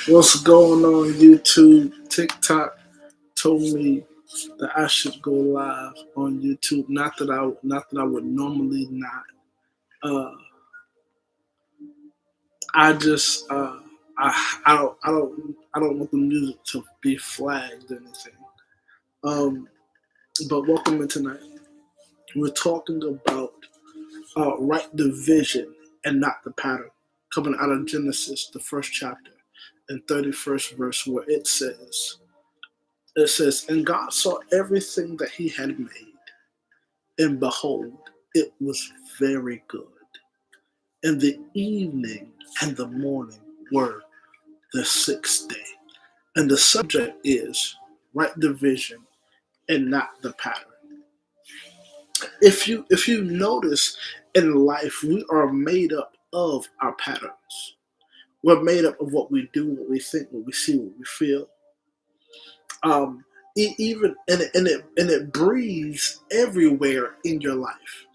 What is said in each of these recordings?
What's going on YouTube? TikTok told me that I should go live on YouTube. Not that I would normally not. Uh, I just I don't want the music to be flagged or anything. Um, but welcome in tonight. We're talking about right division and not the pattern. Coming out of Genesis, the first chapter and 31st verse, where it says, and God saw everything that he had made, and behold, it was very good. And the evening and the morning were the sixth day. And the subject is right division and not the pattern. If you notice in life, we are made up of our patterns. We're made up of what we do, what we think, what we see, what we feel. Um, even and it breathes everywhere in your life,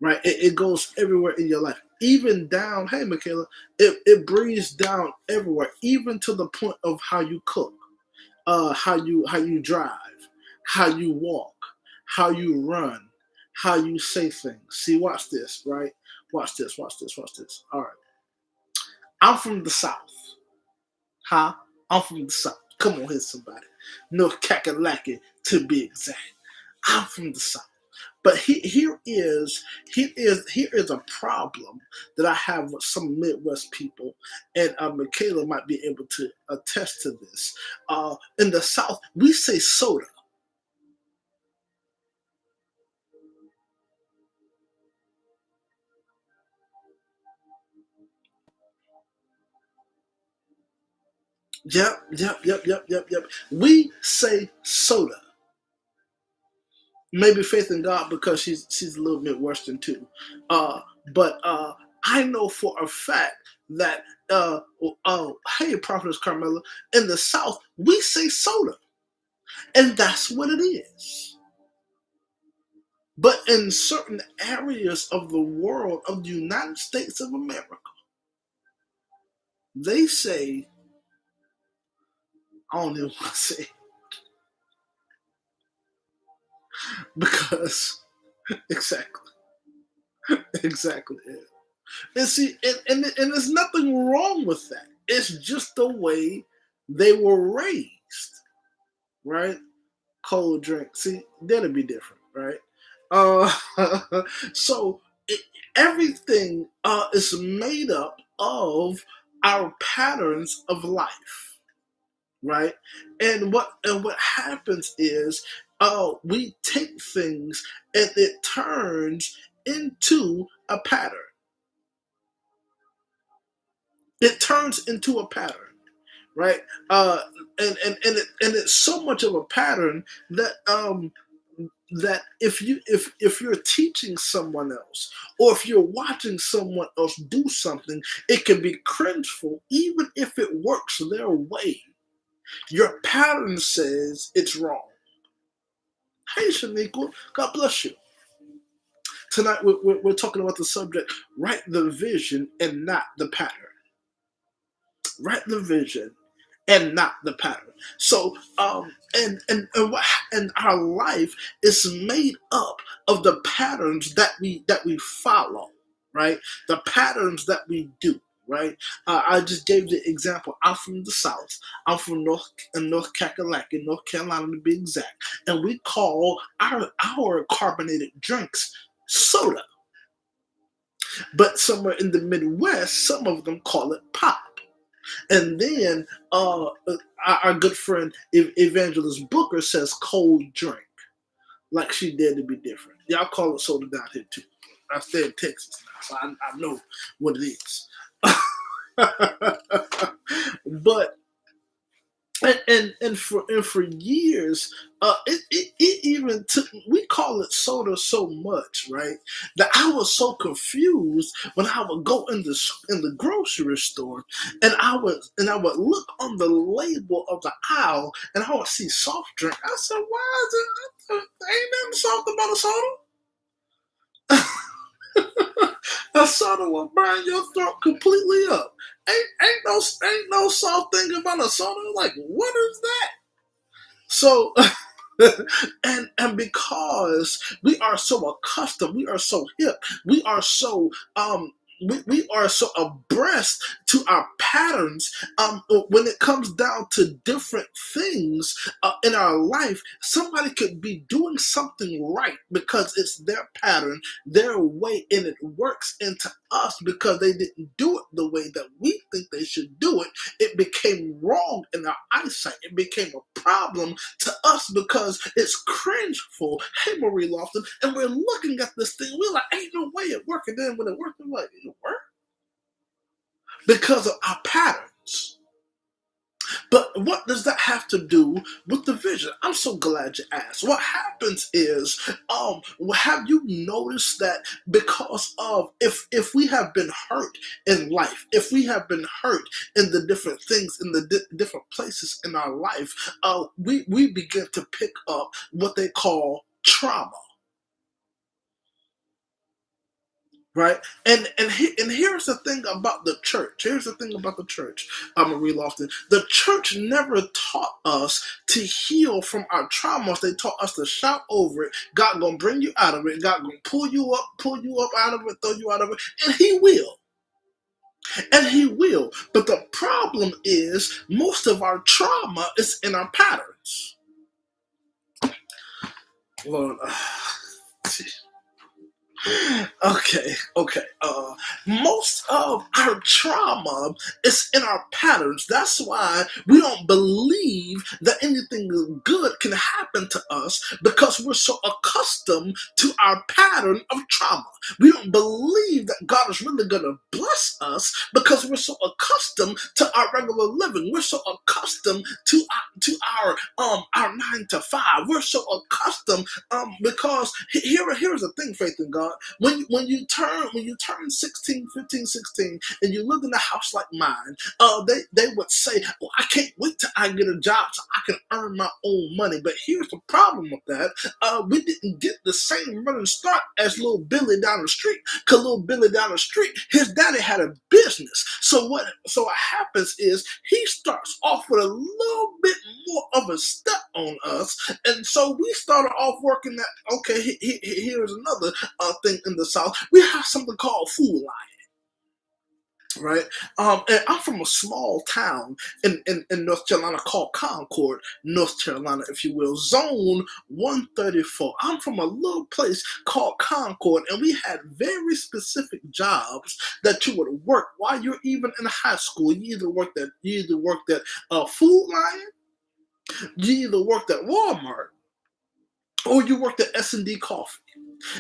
right? It goes everywhere in your life, even down. Hey, Michaela, it breathes down everywhere, even to the point of how you cook, how you drive, how you walk, how you run, how you say things. See, watch this, right? Watch this, watch this, watch this. All right, I'm from the South, huh? I'm from the South. Come on here, somebody. North Kakalaki, to be exact. I'm from the South. But here is a problem that I have with some Midwest people, and Michaela might be able to attest to this. In the South, we say soda. Yep. We say soda. Maybe faith in God because she's a little Midwestern too. Uh, but I know for a fact that hey, Prophetess Carmela, in the South we say soda, and that's what it is. But in certain areas of the world of the United States of America, they say, I don't even want to say, because exactly, exactly. And see, and there's nothing wrong with that. It's just the way they were raised, right? Cold drink. See, that'll be different, right? Uh, so it, everything is made up of our patterns of life, right? And what happens is, we take things and it turns into a pattern. It turns into a pattern, right? Uh, and it's so much of a pattern that if you're teaching someone else, or if you're watching someone else do something, it can be cringeful, even if it works their way. Your pattern says it's wrong. Hey, Shaniqua, God bless you. Tonight we're talking about the subject: right the vision and not the pattern. Right the vision and not the pattern. So, and our life is made up of the patterns that we follow, right? The patterns that we do. Right, I just gave the example. I'm from the South. I'm from North Kakalaki, North Carolina to be exact, and we call our carbonated drinks soda. But somewhere in the Midwest, some of them call it pop. And then our good friend Evangelist Booker says cold drink, like she dared to be different. Y'all call it soda down here too. I stay in Texas now, so I know what it is. But and for years, it even took. We call it soda so much, right? That I was so confused when I would go in the grocery store, and I would look on the label of the aisle, and I would see soft drink. I said, "Why is it? Ain't nothing soft about a soda." A soda will burn your throat completely up. Ain't no soft thing about a soda. Like, what is that? So and because we are so accustomed, we are so hip, we are so we are so abreast to our patterns when it comes down to different things in our life. Somebody could be doing something right because it's their pattern, their way, and it works into us because they didn't do it the way that we think they should do it. It became wrong in our eyesight. It became a problem to us because it's cringeful. Hey, Marie Lofton, and we're looking at this thing. We're like, ain't no way it worked. And then when it worked, we're like, it worked because of our patterns. But what does that have to do with the vision? I'm so glad you asked. What happens is, have you noticed that because of if we have been hurt in life, if we have been hurt in the different things in the different places in our life, we begin to pick up what they call trauma. Right, and here's the thing about the church. Here's the thing about the church. Marie Lofton. The church never taught us to heal from our traumas. They taught us to shout over it. God gonna bring you out of it. God gonna pull you up out of it, throw you out of it, and He will. And He will. But the problem is, most of our trauma is in our patterns. Lord. Okay. Most of our trauma is in our patterns. That's why we don't believe that anything good can happen to us because we're so accustomed to our pattern of trauma. We don't believe that God is really going to bless us because we're so accustomed to our regular living. We're so accustomed to our 9 to 5. We're so accustomed because here's the thing, faith in God. When you turn 16, 15, 16, and you live in a house like mine, they would say, "Oh, I can't wait till I get a job so I can earn my own money." But here's the problem with that: we didn't get the same running start as little Billy down the street. Cause little Billy down the street, his daddy had a business. So what happens is he starts off with a little bit more of a step on us, and so we started off working at. Okay, here's another thing in the South. We have something called Food Lion, right? And I'm from a small town in North Carolina called Concord, North Carolina, if you will, Zone 134. I'm from a little place called Concord, and we had very specific jobs that you would work while you're even in high school. You either worked at Food Lion, you either worked at Walmart, or you worked at S&D Coffee.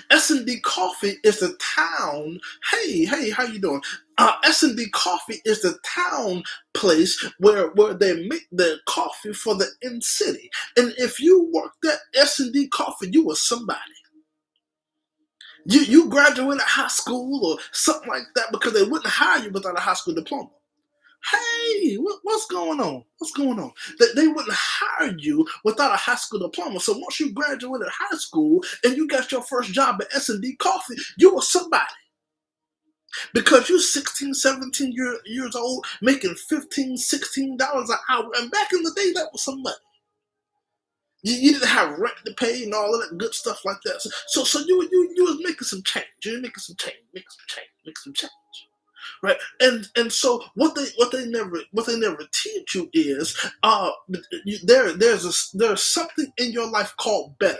S&D Coffee is the town. Hey, how you doing? S&D Coffee is the town place where they make the coffee for the in city. And if you worked at S&D Coffee, you were somebody. You graduated high school or something like that because they wouldn't hire you without a high school diploma. Hey, what's going on? What's going on? They wouldn't hire you without a high school diploma. So once you graduated high school and you got your first job at S&D Coffee, you were somebody. Because you're 16, 17 years old, making $15, $16 an hour. And back in the day, that was some money. You didn't have rent to pay and all of that good stuff like that. So you was making some change. You were making some change. Right, and so what they never teach you is there's something in your life called better,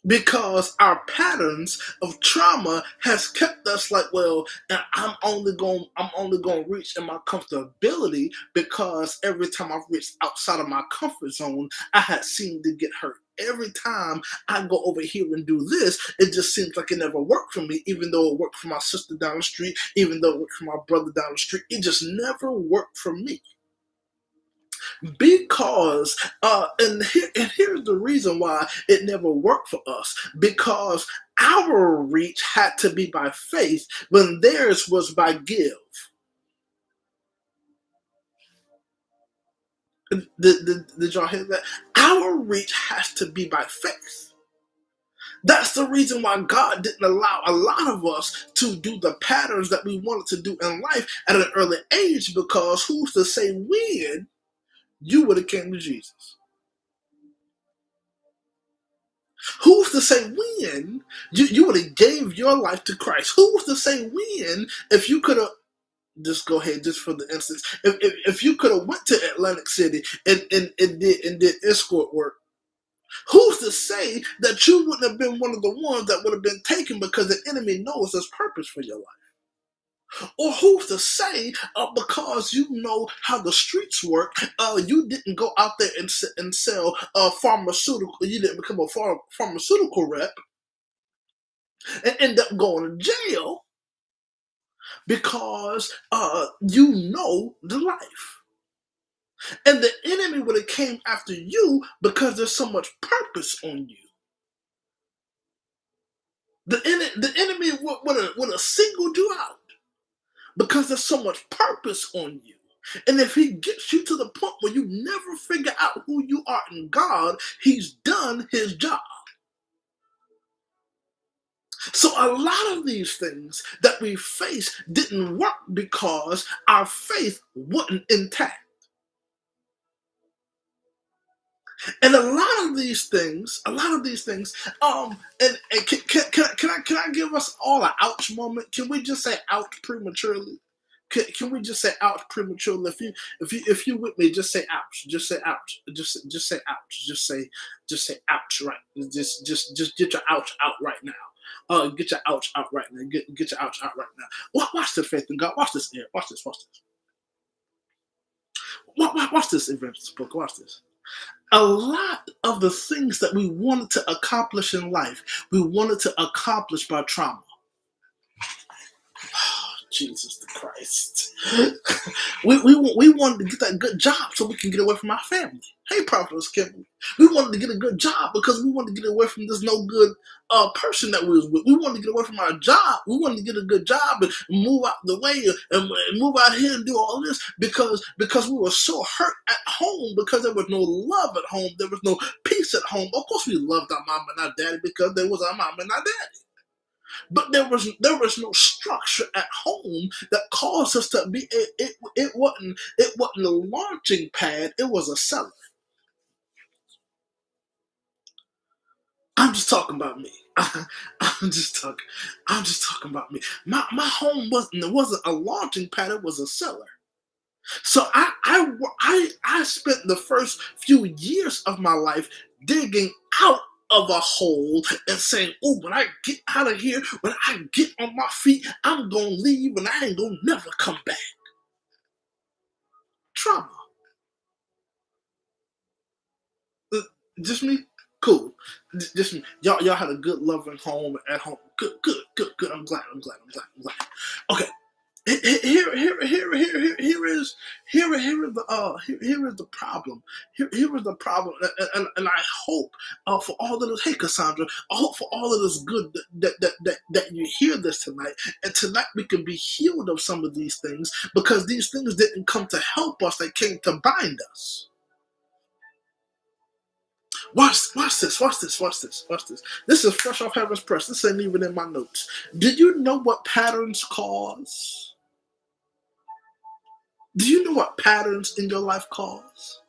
because our patterns of trauma has kept us like, well, and I'm only going to reach in my comfortability because every time I've reached outside of my comfort zone, I had seemed to get hurt. Every time I go over here and do this, it just seems like it never worked for me, even though it worked for my sister down the street, even though it worked for my brother down the street. It just never worked for me. Because and here's the reason why it never worked for us, because our reach had to be by faith when theirs was by give. Did y'all hear that? Our reach has to be by faith. That's the reason why God didn't allow a lot of us to do the patterns that we wanted to do in life at an early age, because who's to say when you would have came to Jesus? Who's to say when you would have gave your life to Christ? Who's to say when, if you could have, just go ahead, just for the instance, if you could have went to Atlantic City and did escort work, who's to say that you wouldn't have been one of the ones that would have been taken because the enemy knows there's purpose for your life? Or who's to say, because you know how the streets work, you didn't go out there and sell pharmaceutical, you didn't become a pharmaceutical rep and end up going to jail because you know the life. And the enemy would have came after you because there's so much purpose on you. The enemy would have singled you out because there's so much purpose on you. And if he gets you to the point where you never figure out who you are in God, he's done his job. So a lot of these things that we face didn't work because our faith wasn't intact. And a lot of these things, and can I give us all an ouch moment? Can we just say ouch prematurely? Can we just say ouch prematurely? If you with me, just say ouch. Just say ouch. Just say ouch. Just say ouch. Right. Just get your ouch out right now. Get your ouch out right now. Get your ouch out right now. Watch this, faith in God. Watch this. Here. Watch this. Watch this, Evangelist Book. Watch this. A lot of the things that we wanted to accomplish in life, we wanted to accomplish by trauma. Jesus Christ. we wanted to get that good job so we can get away from our family. Hey, Prophetess Kimberly. We wanted to get a good job because we wanted to get away from this no good person that we was with. We wanted to get away from our job. We wanted to get a good job and move out the way and move out here and do all this because we were so hurt at home because there was no love at home. There was no peace at home. Of course, we loved our mom and our daddy because there was our mom and our daddy. But there was no structure at home that caused us to be. It wasn't a launching pad. It was a cellar. I'm just talking about me. I'm just talking about me. My home wasn't a launching pad. It was a cellar. So I spent the first few years of my life digging out of a hole and saying, "Oh, when I get out of here, when I get on my feet, I'm gonna leave and I ain't gonna never come back." Trauma. Uh, Just me? Cool. Just me. Y'all had a good loving home at home. Good. I'm glad. Okay. Here is the problem. Here is the problem, and I hope for all of this. Hey, Cassandra, I hope for all of this good that you hear this tonight, and tonight we can be healed of some of these things because these things didn't come to help us; they came to bind us. Watch this. This is fresh off Heaven's press. This ain't even in my notes. Did you know what patterns cause? Do you know what patterns in your life cause?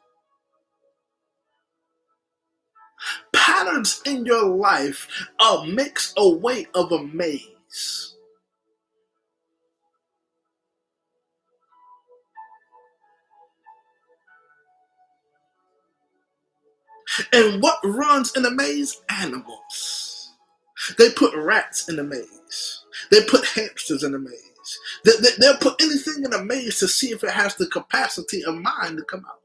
Patterns in your life makes a way of a maze. And what runs in a maze? Animals. They put rats in a maze. They put hamsters in a maze. They'll put anything in a maze to see if it has the capacity of mind to come out.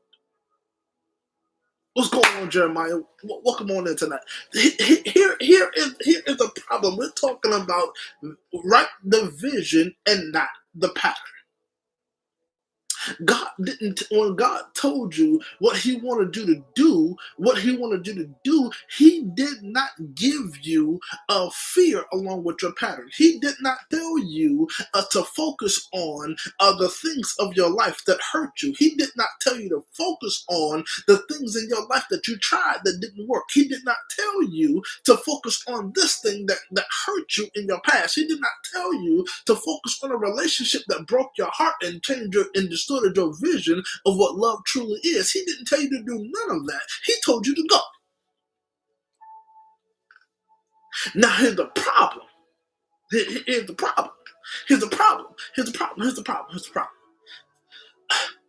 What's going on, Jeremiah? Welcome on in tonight. Here is the problem. We're talking about right the vision and not the pattern. God didn't, when God told you what He wanted you to do, what He wanted you to do, He did not give you a fear along with your pattern. He did not tell you to focus on the things of your life that hurt you. He did not tell you to focus on the things in your life that you tried that didn't work. He did not tell you to focus on this thing that hurt you in your past. He did not tell you to focus on a relationship that broke your heart and changed your and distorted your vision of what love truly is. He didn't tell you to do none of that. He told you to go. Now here's the problem. Here's the problem. Here's the problem. Here's the problem. Here's the problem. Here's the problem.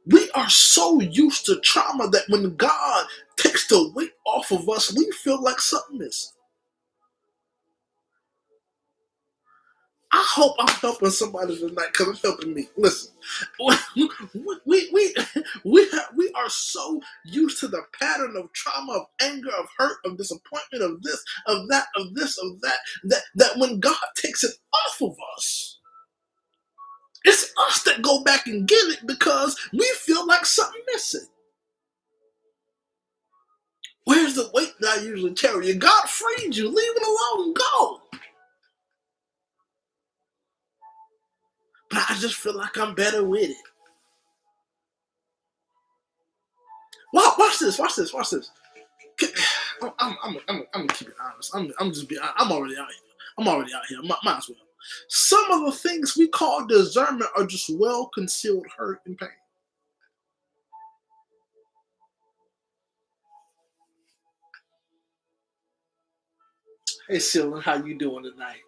We are so used to trauma that when God takes the weight off of us, we feel like something missing. I hope I'm helping somebody tonight because it's helping me. Listen, we are so used to the pattern of trauma, of anger, of hurt, of disappointment, of this, of that, of this, of that, that when God takes it off of us, it's us that go back and get it because we feel like something missing. Where's the weight that I usually carry? God freed you. Leave it alone. Go. But I just feel like I'm better with it. Watch this. Watch this. Watch this. I'm gonna keep it honest. I'm just being. I'm already out here. I'm already out here. Might as well. Some of the things we call discernment are just well concealed hurt and pain. Hey, Celine, how you doing tonight?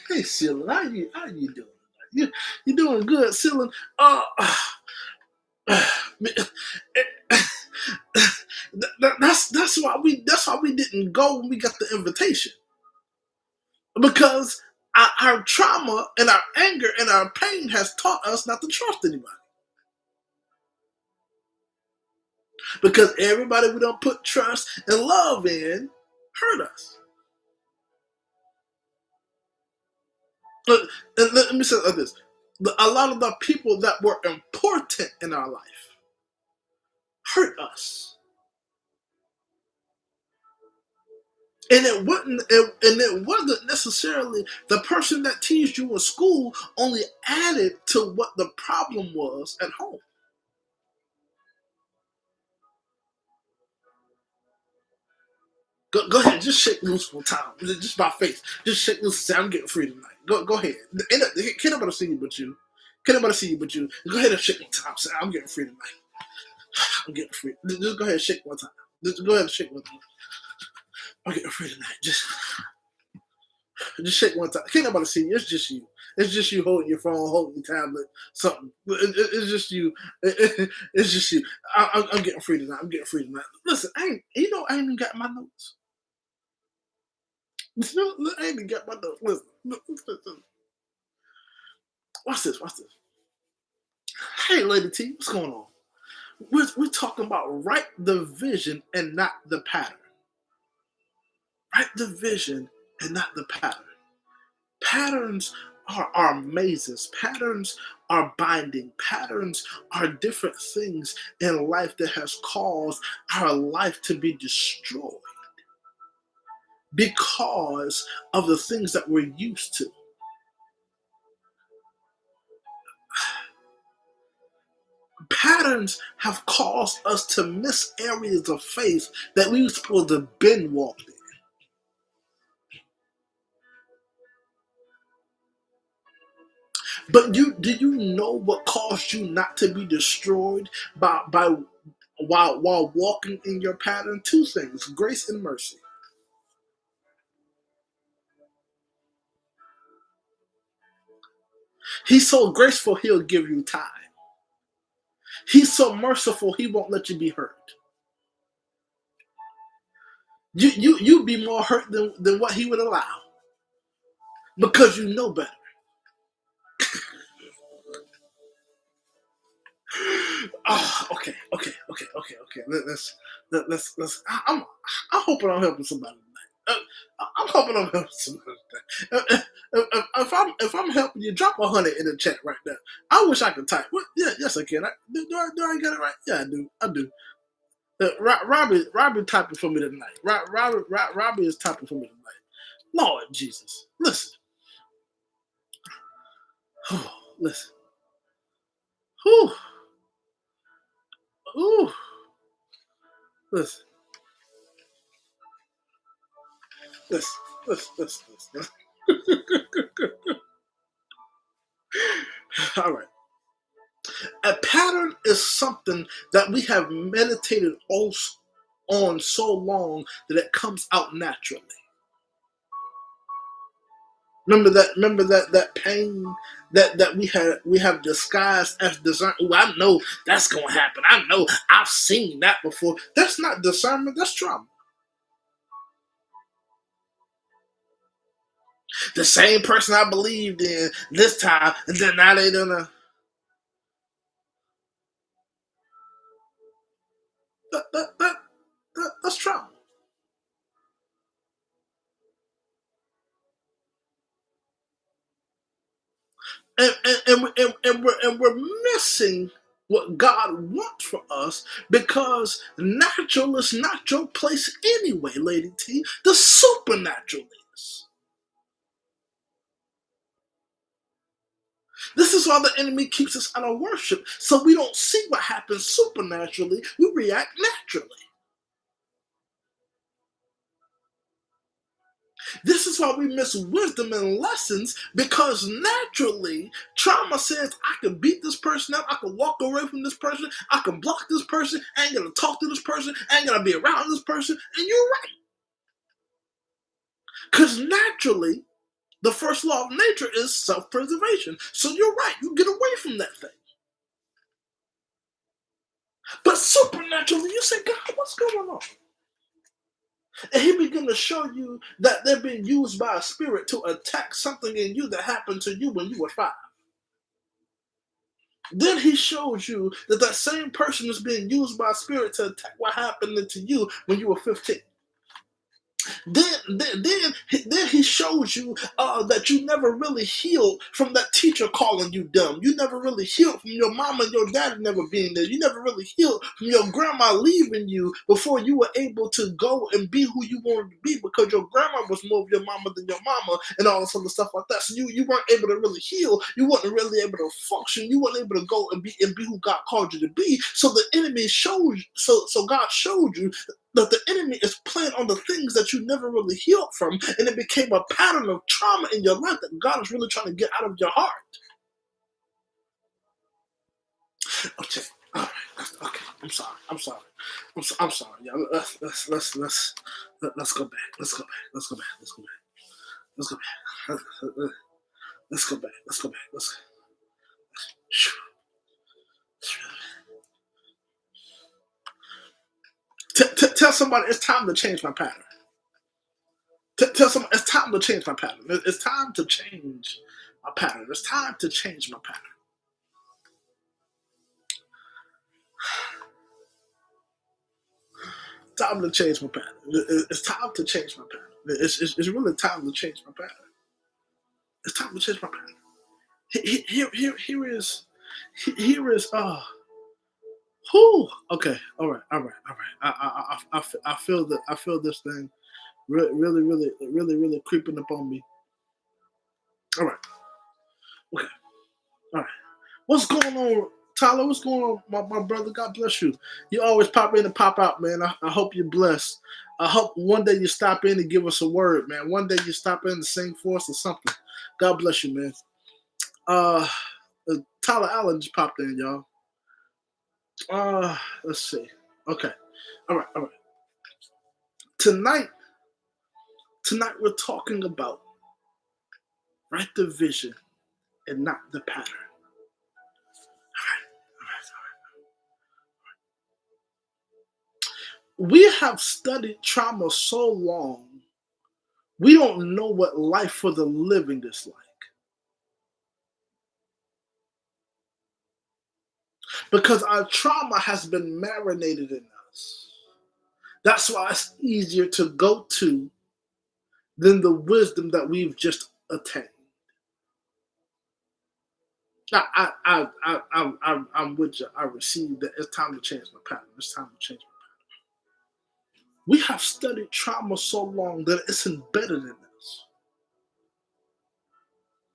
Hey, Celine, how you doing? You doing good, Celine? That's why we didn't go when we got the invitation, because our trauma and our anger and our pain has taught us not to trust anybody, because everybody we don't put trust and love in hurt us. And let me say this: a lot of the people that were important in our life hurt us. And it wasn't necessarily the person that teased you in school, only added to what the problem was at home. Go ahead, just shake loose one time. Just by faith. Just shake loose and say, I'm getting free tonight. Go ahead. Can't nobody see you but you. Can't nobody see you but you. Go ahead and shake one time. Say, I'm getting free tonight. I'm getting free. Just go ahead and shake one time. Just go ahead and shake one time. I'm getting free tonight. Just shake one time. Can't nobody see you. It's just you. It's just you holding your phone, holding your tablet, something. It's just you. It's just you. I'm getting free tonight. I'm getting free tonight. Listen, I ain't even got my notes. I ain't even got my notes. Listen. Watch this. Watch this. Hey, Lady T, what's going on? We're talking about write the vision and not the pattern. Write the vision and not the pattern. Patterns are mazes. Patterns are binding. Patterns are different things in life that has caused our life to be destroyed because of the things that we're used to. Patterns have caused us to miss areas of faith that we were supposed to have been walked in. But do you know what caused you not to be destroyed by while walking in your pattern? Two things: grace and mercy. He's so graceful, he'll give you time. He's so merciful, he won't let you be hurt. You be more hurt than what he would allow because you know better. Oh, okay. Let's. I'm hoping I'm helping somebody tonight. I'm hoping I'm helping somebody If I'm helping you, drop 100 in the chat right now. I wish I could type. What? Yeah, yes I can. Do I get it right? Yeah, I do. I do. Robbie typing for me tonight. Robbie is typing for me tonight. Lord Jesus, listen, listen. Whew. Ooh, listen, listen, listen. All right. A pattern is something that we have meditated on so long that it comes out naturally. Remember that pain that we have disguised as discernment. Oh, I know that's gonna happen. I know I've seen that before. That's not discernment. That's trauma. The same person I believed in this time, and then now they don't know. That's trauma. And we're missing what God wants for us because natural is not your place anyway, Lady T. The supernatural is. This is why the enemy keeps us out of worship, so we don't see what happens supernaturally. We react naturally. This is why we miss wisdom and lessons because naturally, trauma says I can beat this person up, I can walk away from this person, I can block this person, I ain't gonna talk to this person, I ain't gonna be around this person, and you're right. Because naturally, the first law of nature is self-preservation. So you're right, you get away from that thing. But supernaturally, you say, God, what's going on? And he began to show you that they're being used by a spirit to attack something in you that happened to you when you were 5. Then he shows you that that same person is being used by a spirit to attack what happened to you when you were 15. Then he shows you that you never really healed from that teacher calling you dumb. You never really healed from your mama and your dad never being there. You never really healed from your grandma leaving you before you were able to go and be who you wanted to be because your grandma was more of your mama than your mama and all this other stuff like that. So you weren't able to really heal. You weren't really able to function. You weren't able to go and be who God called you to be. So the enemy showed so God showed you that the enemy is playing on the things that you never really healed from, and it became a pattern of trauma in your life that God is really trying to get out of your heart. Okay, all right, okay. I'm sorry. I'm sorry. Yeah, let's go back. Let's go back. Let's go back. Let's go back. Let's go back. Let's go back. Let's go back. Let's. Tell somebody it's time to change my pattern. Tell someone it's time to change my pattern. It's time to change my pattern. It's time to change my pattern. Time to change my pattern. It's time to change my pattern. It's really time to change my pattern. It's time to change my pattern. Here is whew. Okay, all right. I feel that I feel this thing really creeping up on me. All right, okay, all right. What's going on, Tyler? What's going on, my brother? God bless you. You always pop in and pop out, man. I hope you're blessed. I hope one day you stop in and give us a word, man. One day you stop in to sing for us or something. God bless you, man. Uh, Tyler Allen just popped in, y'all. Let's see. Okay. All right. Tonight, tonight we're talking about write the vision and not the pattern. We have studied trauma so long, we don't know what life for the living is like. Because our trauma has been marinated in us. That's why it's easier to go to than the wisdom that we've just attained. I'm with you. I received that. It's time to change my pattern. It's time to change my pattern. We have studied trauma so long that it's embedded in us.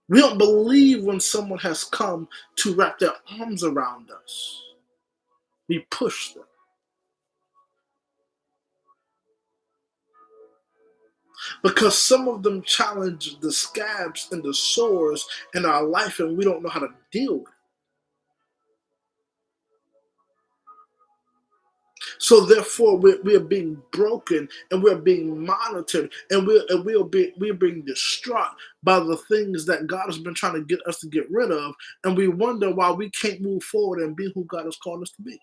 We don't believe when someone has come to wrap their arms around us. We push them. Because some of them challenge the scabs and the sores in our life, and we don't know how to deal with it. So therefore, we're being broken, and we're being monitored, and we're being distraught by the things that God has been trying to get us to get rid of, and we wonder why we can't move forward and be who God has called us to be.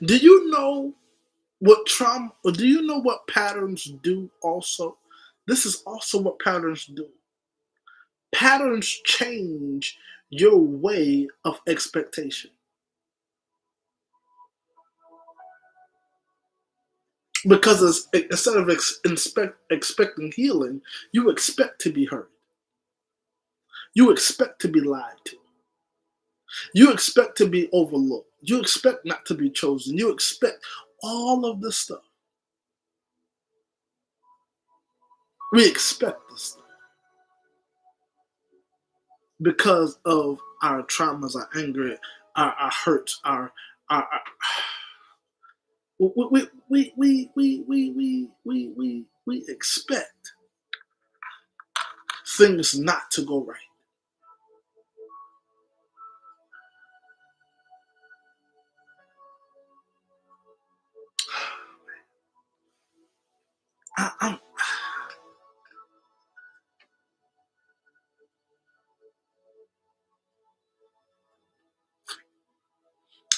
Do you know what trauma? Or do you know what patterns do? Also, this is also what patterns do. Patterns change your way of expectation. Because instead of expecting healing, you expect to be hurt. You expect to be lied to. You expect to be overlooked. You expect not to be chosen. You expect all of this stuff. We expect this stuff because of our traumas, our anger, our hurts, our we expect things not to go right. I'm,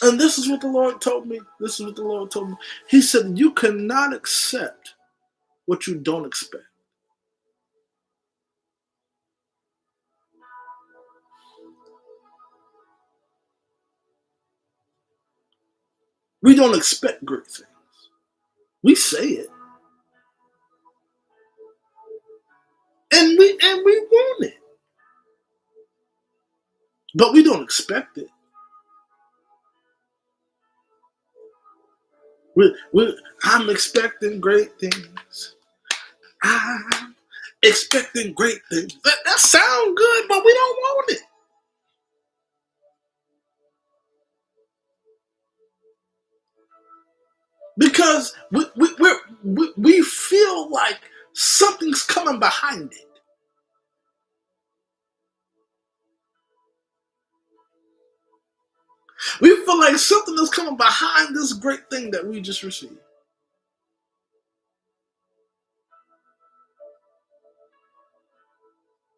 and this is what the Lord told me. This is what the Lord told me. He said, "You cannot accept what you don't expect." We don't expect great things. We say it, and we want it, but we don't expect it. I'm expecting great things. I'm expecting great things. That sounds good, but we don't want it because we feel like something's coming behind it. We feel like something is coming behind this great thing that we just received.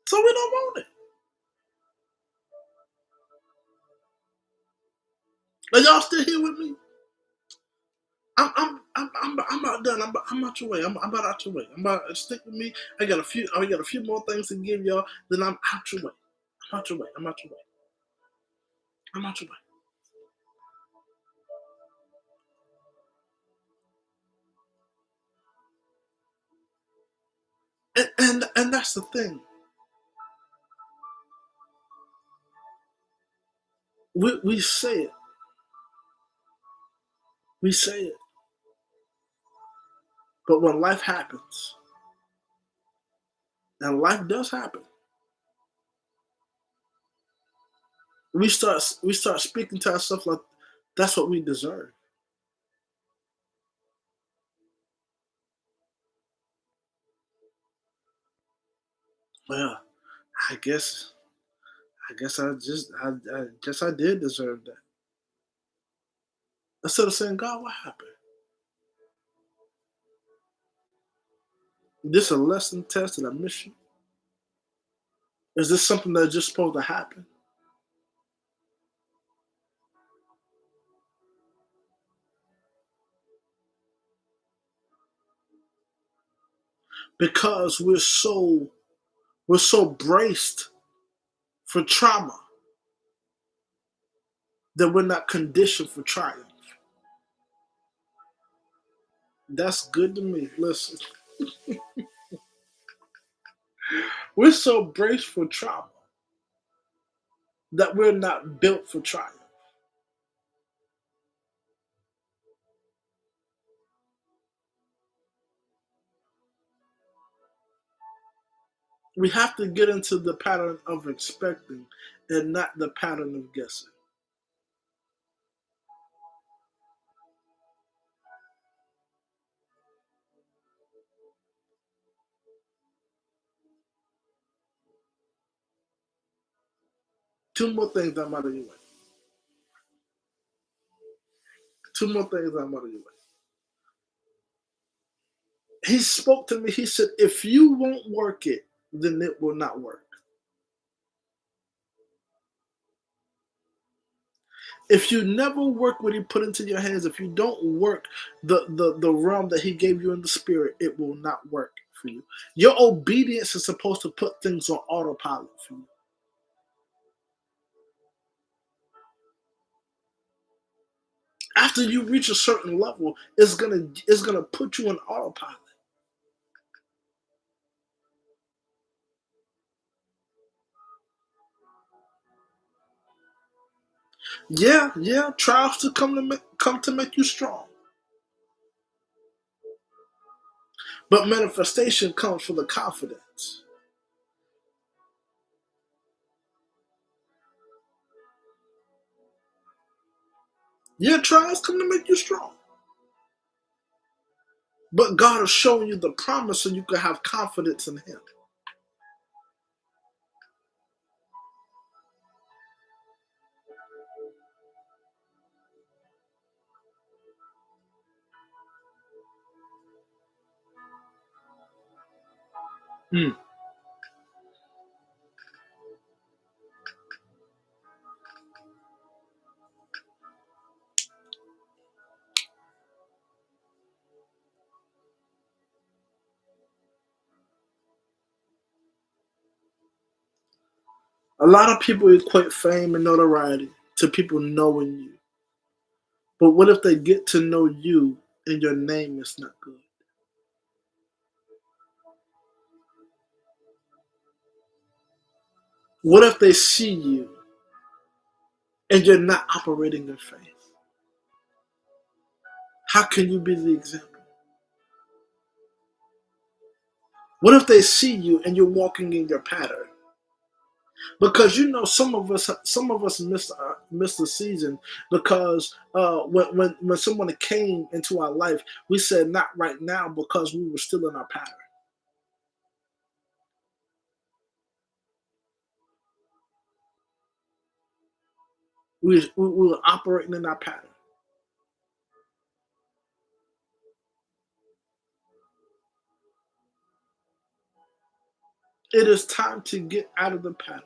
So we don't want it. Are y'all still here with me? I'm about done. I'm out your way. I'm about out your way. I'm about stick with me. I got a few more things to give y'all. Then I'm out your way. I'm out your way. I'm out your way. I'm out your way. And that's the thing. We say it. We say it. But when life happens, and life does happen, we start speaking to ourselves like that's what we deserve. Well, I guess I guess I did deserve that. Instead of saying, God, what happened? Is this a lesson test? Did I miss you? Is this something that's just supposed to happen? Because we're so We're so braced for trauma that we're not conditioned for triumph. That's good to me. Listen, we're so braced for trauma that we're not built for triumph. We have to get into the pattern of expecting and not the pattern of guessing. Two more things I'm out of your way. Two more things I'm out of your way. He spoke to me. He said, if you won't work it, then it will not work. If you never work what he put into your hands, if you don't work the realm that he gave you in the spirit, it will not work for you. Your obedience is supposed to put things on autopilot for you. After you reach a certain level, it's gonna put you on autopilot. Yeah, yeah, trials to come to make you strong, but manifestation comes from the confidence. Yeah, trials come to make you strong, but God is showing you the promise so you can have confidence in Him. Mm. A lot of people equate fame and notoriety to people knowing you, but what if they get to know you and your name is not good? What if they see you and you're not operating in faith? How can you be the example? What if they see you and you're walking in your pattern? Because some of us missed the season because when someone came into our life, we said not right now because we were still in our pattern. We were operating in our pattern. It is time to get out of the pattern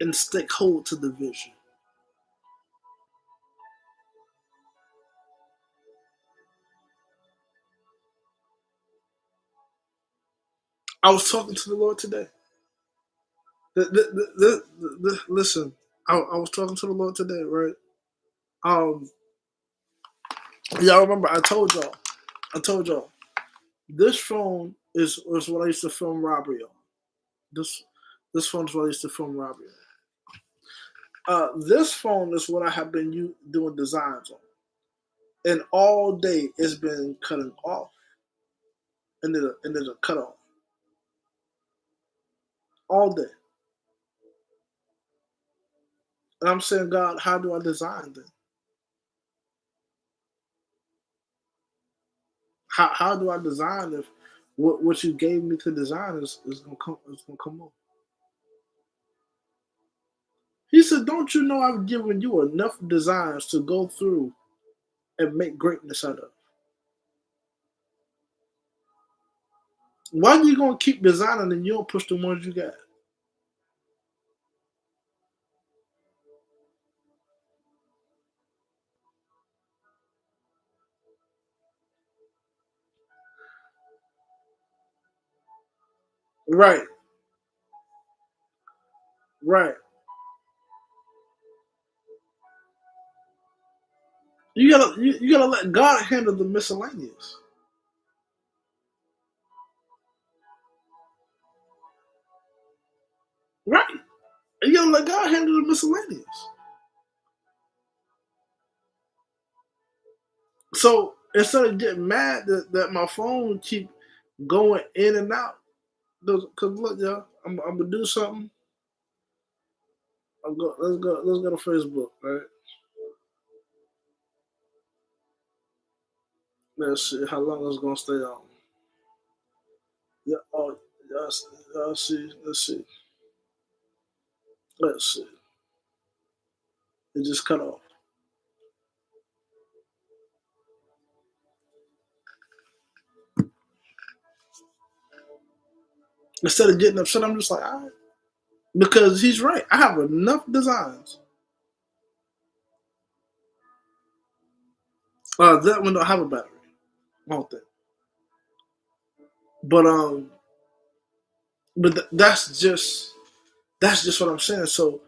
and stick hold to the vision. I was talking to the Lord today. Listen, I was talking to the Lord today, right? Um, y'all remember I told y'all, this phone is what I used to film robbery on. This this phone is what I used to film robbery on. This phone is what I have been doing designs on, and all day it's been cutting off and then a cut off all day. And I'm saying, God, how do I design this? How do I design if what you gave me to design is gonna come up? He said, "Don't you know I've given you enough designs to go through and make greatness out of? Why are you gonna keep designing and you don't push the ones you got?" Right, right. You gotta let God handle the miscellaneous. Right. You gotta let God handle the miscellaneous. So instead of getting mad that my phone keep going in and out, because look, y'all, I'm gonna do something. Let's go to Facebook, right? Let's see how long it's gonna stay on. Yeah, oh, y'all see, let's see. It just cut off. Instead of getting upset, I'm just like, all right. Because he's right. I have enough designs. That one don't have a battery. I don't think. But that's just what I'm saying. So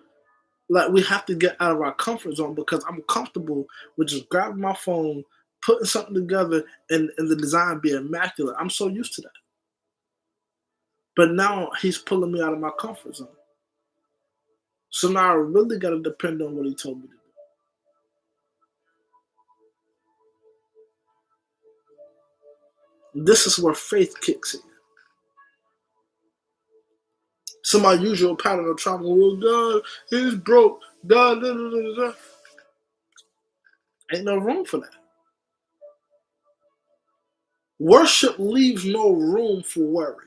like we have to get out of our comfort zone because I'm comfortable with just grabbing my phone, putting something together, and the design be immaculate. I'm so used to that. But now he's pulling me out of my comfort zone. So now I really got to depend on what he told me to do. This is where faith kicks in. So my usual pattern of trauma, well, God, he's broke. God, da, da, da, da. Ain't no room for that. Worship leaves no room for worry.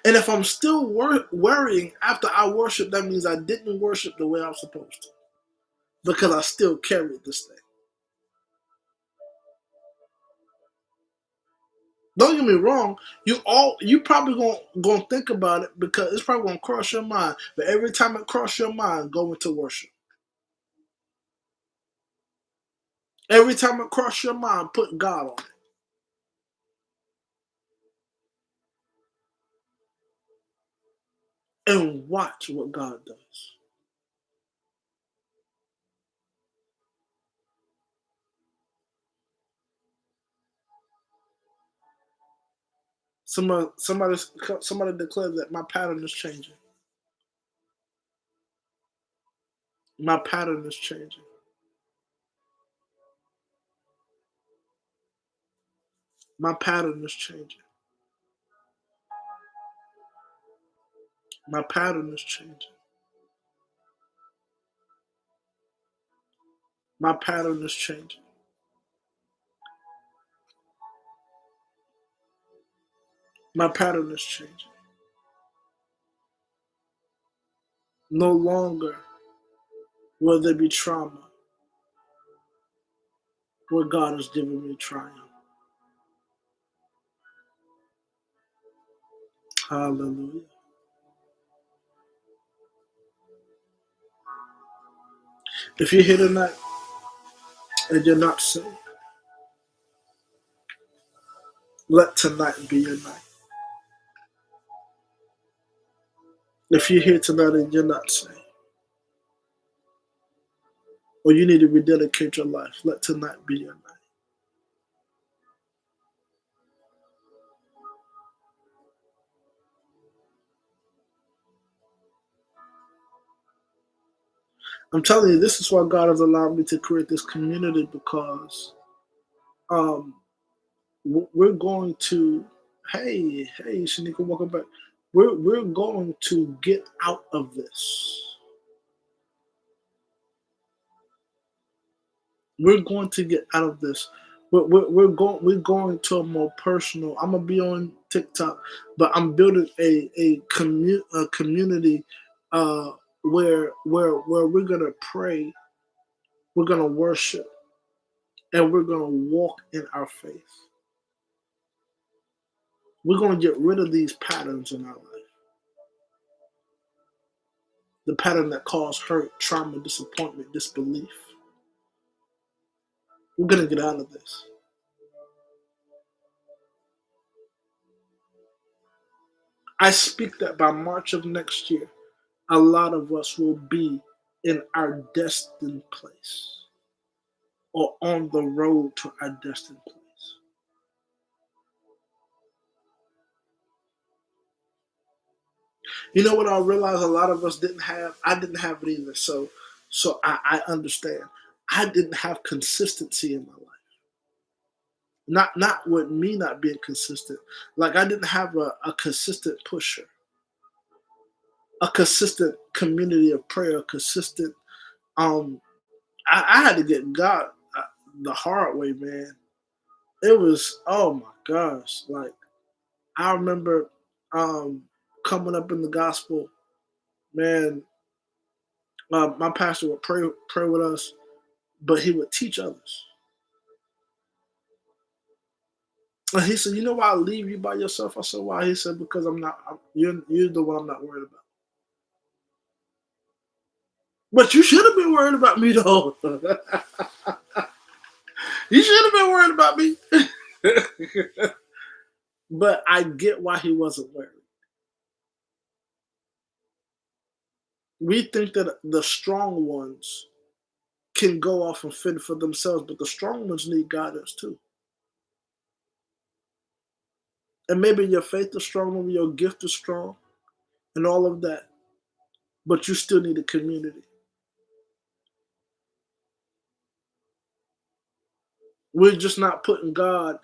And if I'm still worrying after I worship, that means I didn't worship the way I'm supposed to because I still carried this thing. Don't get me wrong. You probably gonna think about it because it's probably gonna cross your mind. But every time it crosses your mind, go into worship. Every time it crosses your mind, put God on it and watch what God does. Somebody declared that my pattern is changing. My pattern is changing. My pattern is changing. My pattern is changing. My pattern is changing. My pattern is changing. No longer will there be trauma where God has given me triumph. Hallelujah. If you're here tonight and you're not saved, let tonight be your night. If you're here tonight and you're not saved, or you need to rededicate your life, let tonight be your night. I'm telling you, this is why God has allowed me to create this community because um, we're going to, hey, Shanika, welcome back. We're going to get out of this. We're going to get out of this. We're going to a more personal. I'm gonna be on TikTok, but I'm building a community uh, where we're gonna pray, we're gonna worship, and we're gonna walk in our faith. We're gonna get rid of these patterns in our life. The pattern that cause hurt, trauma, disappointment, disbelief. We're gonna get out of this. I speak that by March of next year, a lot of us will be in our destined place or on the road to our destined place. You know what I realized a lot of us didn't have? I didn't have it either. So I understand. I didn't have consistency in my life. Not with me not being consistent. Like I didn't have a consistent pusher, a consistent community of prayer, consistent. Um, I had to get God the hard way, man. It was, oh my gosh. Like I remember um, coming up in the gospel, man. My pastor would pray with us, but he would teach others. And he said, "You know why I leave you by yourself?" I said, "Why?" He said, "Because you're the one I'm not worried about." But you should have been worried about me, though. You should have been worried about me. But I get why he wasn't worried. We think that the strong ones can go off and fend for themselves, but the strong ones need guidance too. And maybe your faith is strong, maybe your gift is strong, and all of that, but you still need a community. We're just not putting God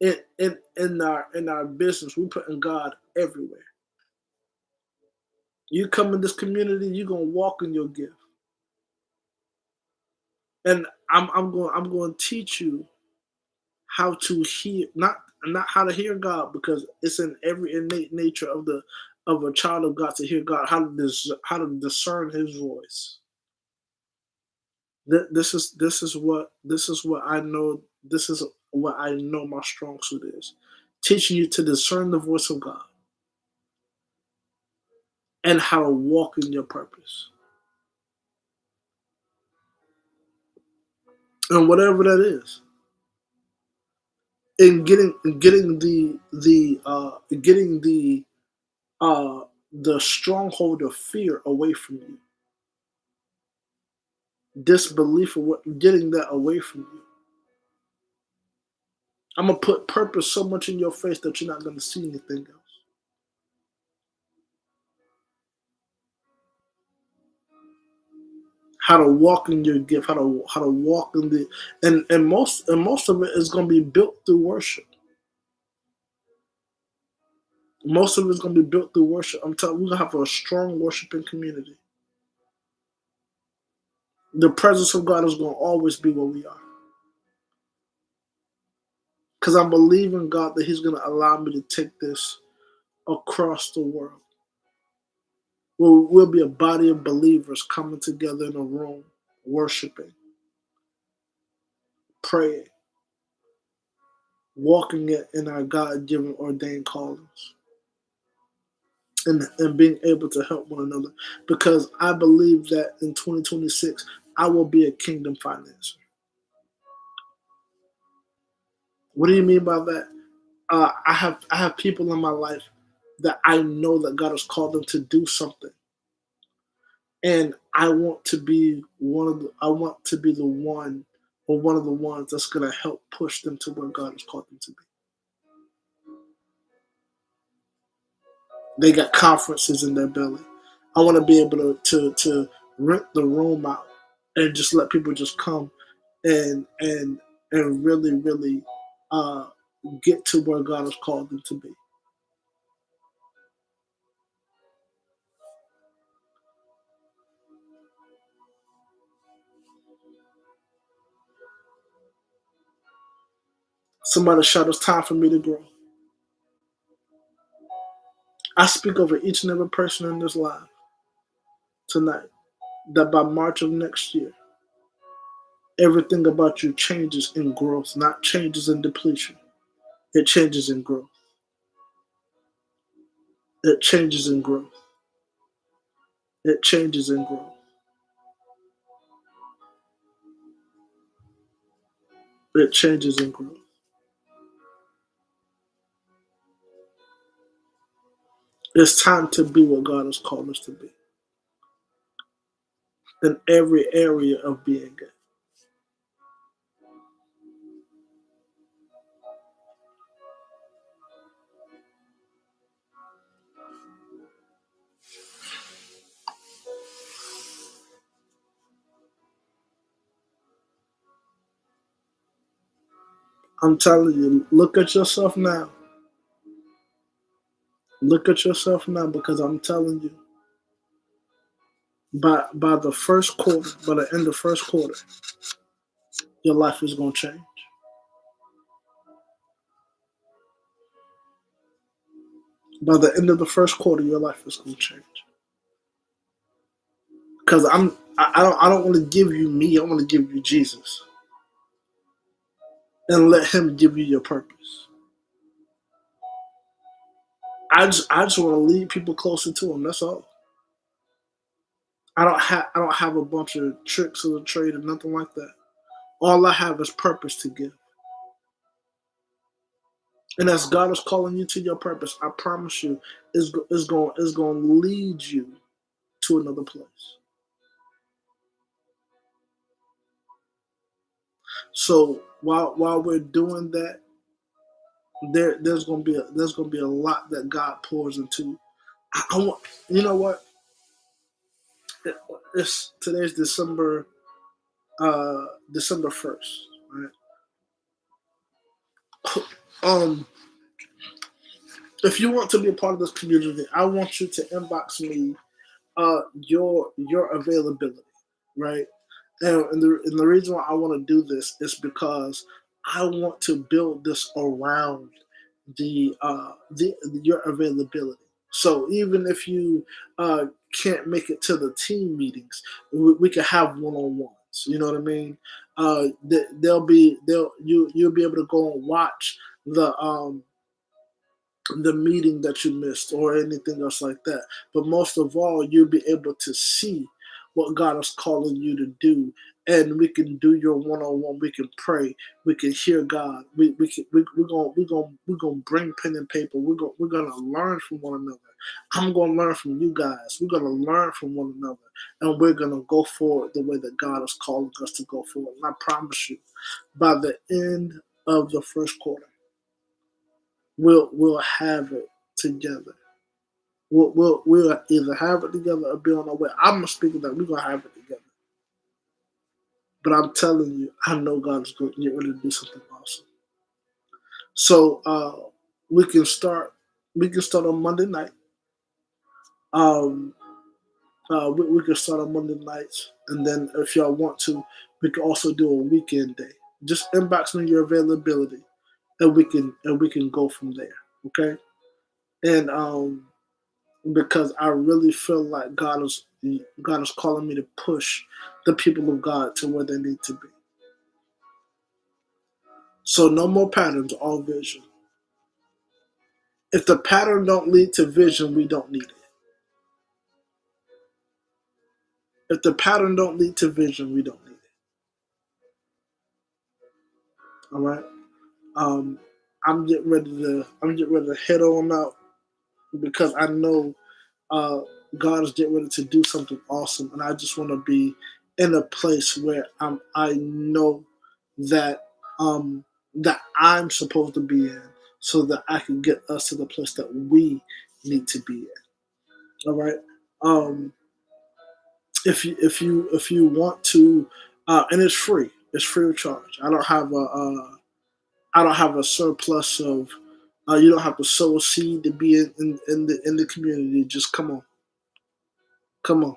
in our business. We're putting God everywhere. You come in this community, you're gonna walk in your gift. And I'm going to teach you how to hear, not how to hear God, because it's in every innate nature of a child of God to hear God, how to discern His voice. This is what I know. This is what I know my strong suit is, teaching you to discern the voice of God and how to walk in your purpose, and whatever that is, in getting uh the stronghold of fear away from you, disbelief of what, getting that away from you. I'm gonna put purpose so much in your face that you're not gonna see anything else. How to walk in your gift, how to walk in the, and most of it is gonna be built through worship. Most of it's gonna be built through worship. I'm telling you, we're gonna have a strong worshiping community. The presence of God is gonna always be where we are. Because I'm believing God that He's gonna allow me to take this across the world. We'll be a body of believers coming together in a room, worshiping, praying, walking it in our God given ordained callings, and being able to help one another. Because I believe that in 2026, I will be a kingdom financer. What do you mean by that? I have people in my life that I know that God has called them to do something, and I want to be the one, or one of the ones that's going to help push them to where God has called them to be. They got conferences in their belly. I want to be able to rent the room out and just let people just come and really uh, get to where God has called them to be. Somebody shout, "It's time for me to grow." I speak over each and every person in this live tonight that by March of next year, everything about you changes in growth, not changes in depletion. It changes in growth. It changes in growth. It changes in growth. It changes in growth. It's time to be what God has called us to be in every area of being it. I'm telling you, look at yourself now. Look at yourself now because I'm telling you, by the first quarter, by the end of first quarter, your life is gonna change. By the end of the first quarter, your life is gonna change. Because I don't want to give you me. I want to give you Jesus and let Him give you your purpose. I just want to lead people closer to Him. That's all. I don't have a bunch of tricks of the trade or nothing like that. All I have is purpose to give. And as God is calling you to your purpose, I promise you, is going to lead you to another place. So while we're doing that, there's gonna be a lot that God pours into. I want, you know what? It's today's December 1st, right? Um, if you want to be a part of this community, I want you to inbox me your availability, right? And the reason why I want to do this is because I want to build this around the your availability. So even if you uh, can't make it to the team meetings, we can have one on ones. You know what I mean? You'll be able to go and watch the meeting that you missed or anything else like that. But most of all, you'll be able to see what God is calling you to do. And we can do your one on one. We can pray. We can hear God. We're gonna bring pen and paper. We're gonna learn from one another. I'm gonna learn from you guys. We're gonna learn from one another, and we're gonna go forward the way that God is calling us to go forward. And I promise you, by the end of the first quarter, we'll have it together. We'll either have it together or be on our way. I'm speaking that we're gonna have it together. But I'm telling you, I know God is going to get ready to do something awesome. So we can start. We can start on Monday night. Um, we can start on Monday nights, and then if y'all want to, we can also do a weekend day. Just inbox me your availability, and we can go from there. Okay, and because I really feel like God is calling me to push the people of God to where they need to be. So no more patterns, all vision. If the pattern don't lead to vision, we don't need it. If the pattern don't lead to vision, we don't need it. All right. Um, I'm getting ready to head on out because I know uh, God is getting ready to do something awesome, and I just want to be in a place where I know that that I'm supposed to be in, so that I can get us to the place that we need to be in. All right. Um, if you want to, and it's free. It's free of charge. I don't have a surplus of. You don't have to sow a seed to be in the community. Just come on, come on.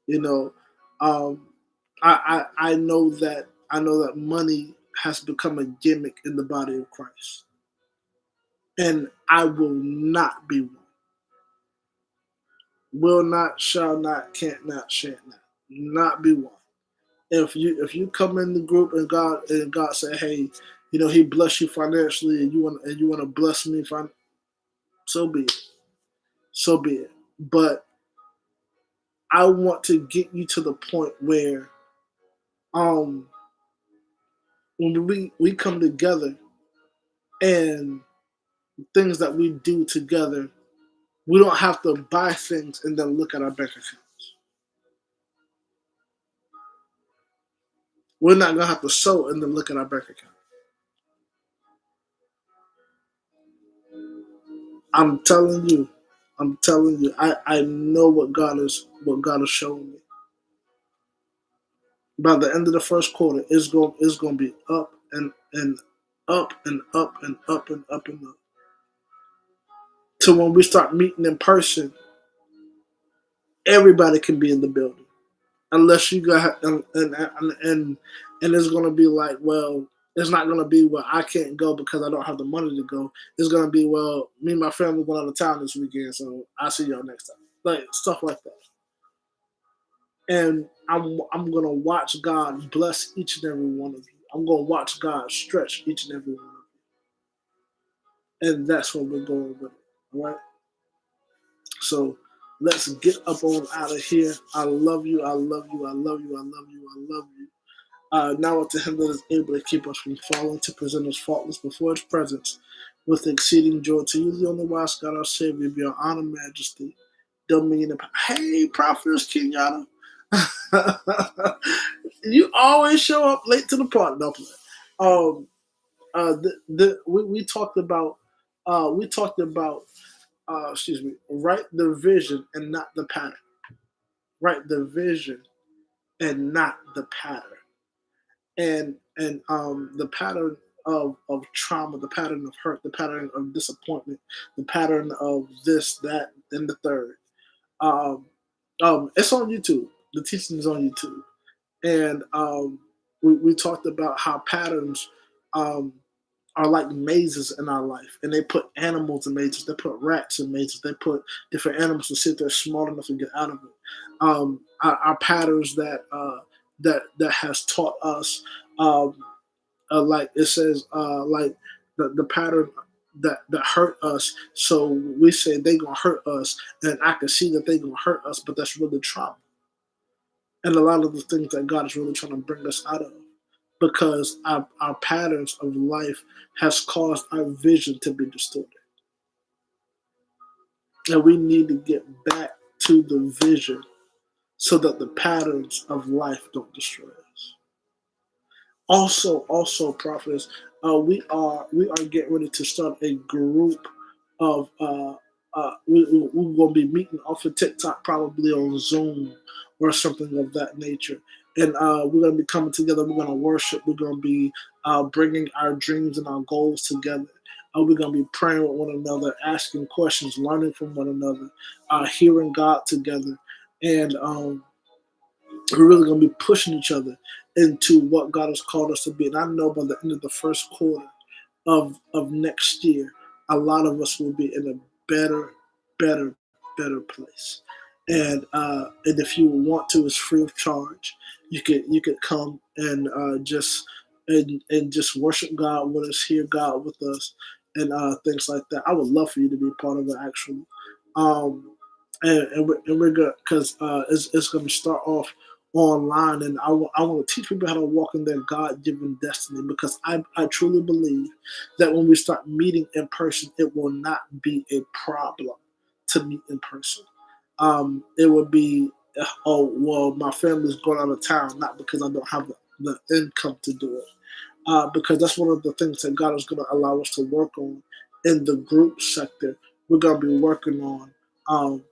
You know, um, I know that money has become a gimmick in the body of Christ, and I will not be one. Will not, shall not, can't not, shan't not be one. If you come in the group and God say, hey, He bless you financially, and you want to bless me, so be it, so be it. But I want to get you to the point where um when we come together and things that we do together We don't have to buy things and then look at our bank accounts. We're not gonna have to sow and then look at our bank account. I'm telling you, I know what God is showing me. By the end of the first quarter, it's gonna be up and up and up and up and up and up. So when we start meeting in person, everybody can be in the building. Unless you got and it's gonna be like, well, it's not gonna be well, I can't go because I don't have the money to go. It's gonna be, well, me and my family going out of town this weekend, so I'll see y'all next time. Like stuff like that. And I'm gonna watch God bless each and every one of you. I'm gonna watch God stretch each and every one of you. And that's what we're going with. All right. So let's get up on out of here. I love you. I love you. I love you. I love you. I love you. Now unto him that is able to keep us from falling, to present us faultless before his presence with exceeding joy. To you, the only wise God, our Savior, be our honor, majesty, dominion, and power. Hey, Prophetess Kenyatta. You always show up late to the party. No, we talked about excuse me, write the vision and not the pattern. Write the vision and not the pattern. And the pattern of trauma, the pattern of hurt, the pattern of disappointment, the pattern of this, that, and the third. Um, it's on YouTube. The teaching is on YouTube, and we talked about how patterns um, are like mazes in our life, and they put animals in mazes, they put rats in mazes, they put different animals to sit there small enough to get out of it. Our patterns that has taught us, um, like it says, like the pattern that hurt us. So we say they gonna hurt us, and I can see that they gonna hurt us, but that's really trauma, and a lot of the things that God is really trying to bring us out of, because our patterns of life has caused our vision to be distorted. And we need to get back to the vision so that the patterns of life don't destroy us. Also, prophets, we are getting ready to start a group of we're going to be meeting off of TikTok, probably on Zoom or something of that nature. And we're going to be coming together. We're going to worship. We're going to be bringing our dreams and our goals together. We're going to be praying with one another, asking questions, learning from one another, hearing God together. And we're really going to be pushing each other into what God has called us to be. And I know by the end of the first quarter of next year, a lot of us will be in a better, better place. And if you want to, it's free of charge. You could come and just worship God with us, hear God with us, and things like that. I would love for you to be part of it, actually. Um, and we're good because it's going to start off online, and I want to teach people how to walk in their God-given destiny, because I truly believe that when we start meeting in person, it will not be a problem to meet in person. It would be, oh, well, my family's going out of town, not because I don't have the income to do it, because that's one of the things that God is going to allow us to work on in the group sector. We're going to be working on. Um,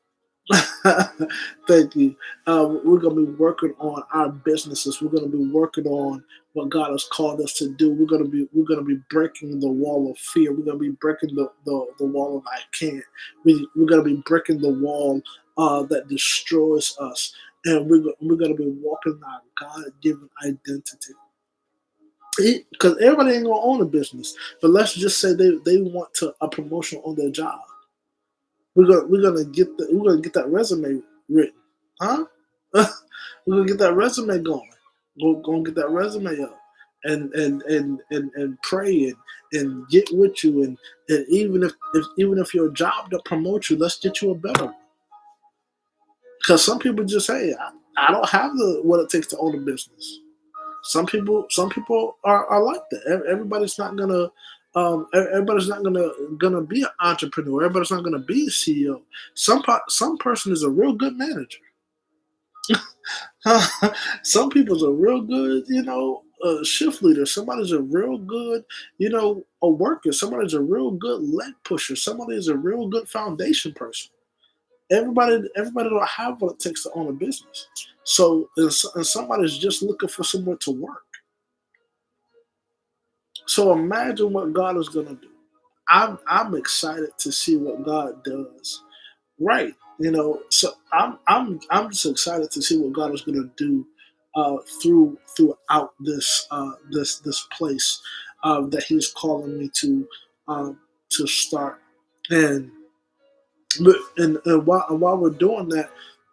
Thank you. We're going to be working on our businesses. We're going to be working on what God has called us to do. We're going to be breaking the wall of fear. We're going to be breaking the wall of I can't. We're going to be breaking the wall that destroys us, and we're going to be walking our God-given identity. Because everybody ain't gonna own a business, but let's just say they want a promotion on their job. We're gonna get that resume written, huh? We're gonna get that resume going. We're gonna get that resume up, and pray and get with you, and even if your job don't promote you, let's get you a better one. Because some people just say, I don't have what it takes to own a business. Some people are like that. Everybody's not gonna Everybody's not gonna be an entrepreneur. Everybody's not gonna be a CEO. Some person is a real good manager. Some people's a real good, shift leader. Somebody's a real good, a worker. Somebody's a real good leg pusher. Somebody's a real good foundation person. Everybody don't have what it takes to own a business. So, and somebody's just looking for somewhere to work. So imagine what God is gonna do. I'm excited to see what God does. Right. So I'm just excited to see what God is going to do throughout this place that He's calling me to start. And and while we're doing that,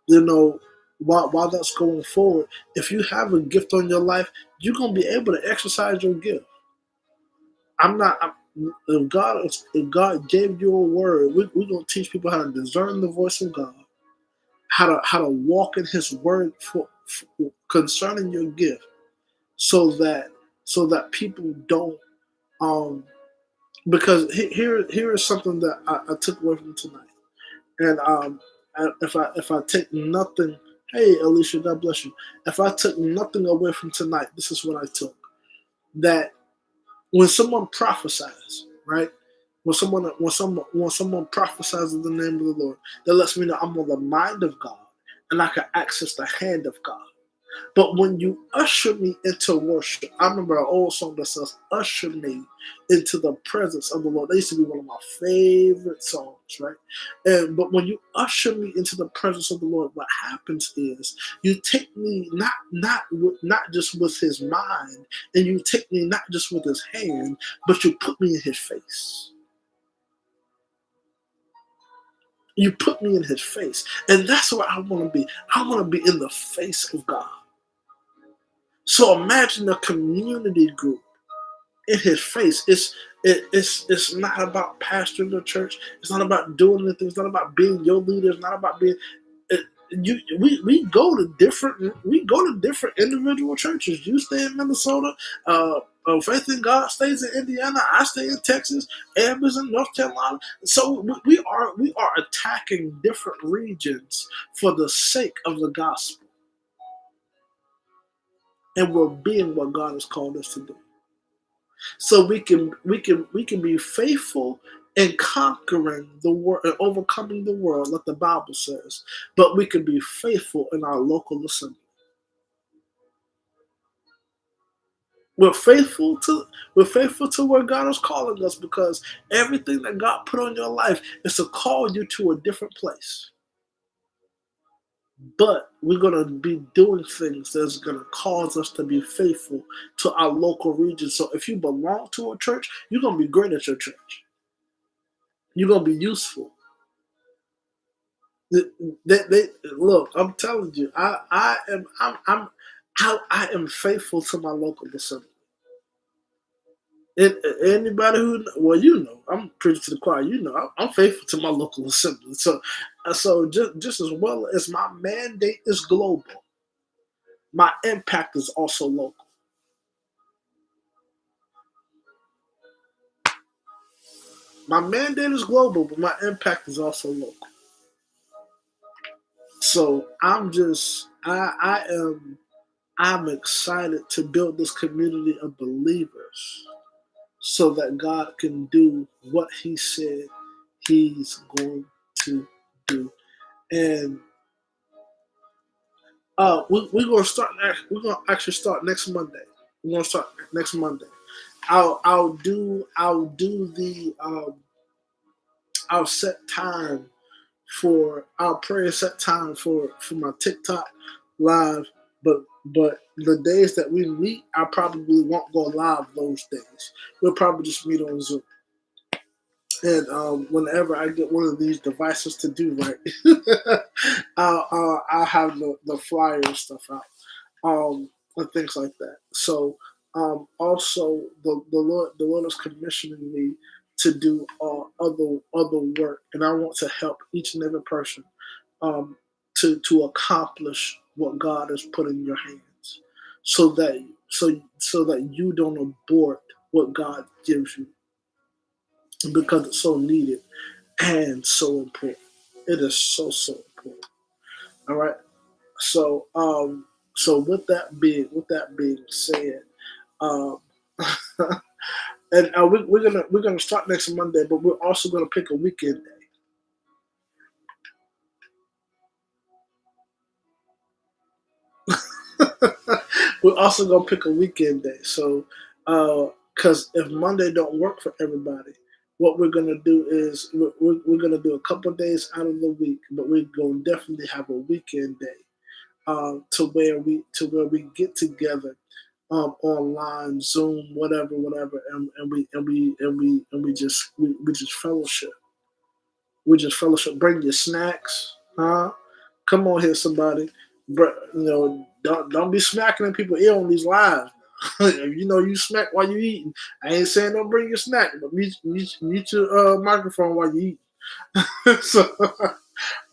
you know, while that's going forward, if you have a gift on your life, you're gonna be able to exercise your gift. I'm not. If God gave you a word, we're gonna teach people how to discern the voice of God, how to walk in His word for concerning your gift, so that people don't. Um, because here is something that I took away from tonight, and if I take nothing, hey Alicia, God bless you. If I took nothing away from tonight, this is what I took: that when someone prophesies, right? When someone prophesies in the name of the Lord, that lets me know I'm on the mind of God and I can access the hand of God. But when you usher me into worship, I remember an old song that says, "Usher me into the presence of the Lord." That used to be one of my favorite songs, right? But when you usher me into the presence of the Lord, what happens is you take me not just with His mind, and you take me not just with His hand, but you put me in His face. You put me in His face, and that's where I want to be. I want to be in the face of God. So imagine a community group in His face. It's not about pastoring the church. It's not about doing anything. It's not about being your leader. It's not about being. We go to different individual churches. You stay in Minnesota. Faith in God stays in Indiana. I stay in Texas. Amber's in North Carolina. So we are attacking different regions for the sake of the gospel, and we're being what God has called us to do. So we can be faithful in conquering the world and overcoming the world, like the Bible says. But we can be faithful in our local assembly. We're faithful to we're faithful to where God is calling us, because everything that God put on your life is to call you to a different place. But we're gonna be doing things that's gonna cause us to be faithful to our local region. So if you belong to a church, you're gonna be great at your church. You're gonna be useful. They look. I'm telling you, I am faithful to my local assembly. Anybody I'm preaching to the choir. I'm faithful to my local assembly. So just as well as my mandate is global, my impact is also local. My mandate is global, but my impact is also local. So I'm excited to build this community of believers so that God can do what He said He's going to do. And we're gonna start. We're gonna actually start next Monday. We're gonna start next Monday. I'll set time for our prayer, set time for my TikTok live, but the days that we meet, I probably won't go live those days. We'll probably just meet on Zoom. And whenever I get one of these devices to do right, I'll have the flyer and stuff out, and things like that. So also the Lord is commissioning me to do other work, and I want to help each and every person um, to accomplish what God has put in your hands, so that you don't abort what God gives you. because it's so needed and so important. It is so important. All right. So so with that being said, um, and we're gonna start next Monday, but we're also gonna pick a weekend day. We're also gonna pick a weekend day. So because if Monday don't work for everybody, what we're gonna do is we're gonna do a couple of days out of the week, but we're gonna definitely have a weekend day to where we get together online, Zoom, whatever, and we just fellowship. We just fellowship. Bring your snacks, huh? Come on here, somebody. Don't be smacking in people ear on these lives. If you know you smack while you eating, I ain't saying don't bring your snack, but mute your microphone while you eat. So,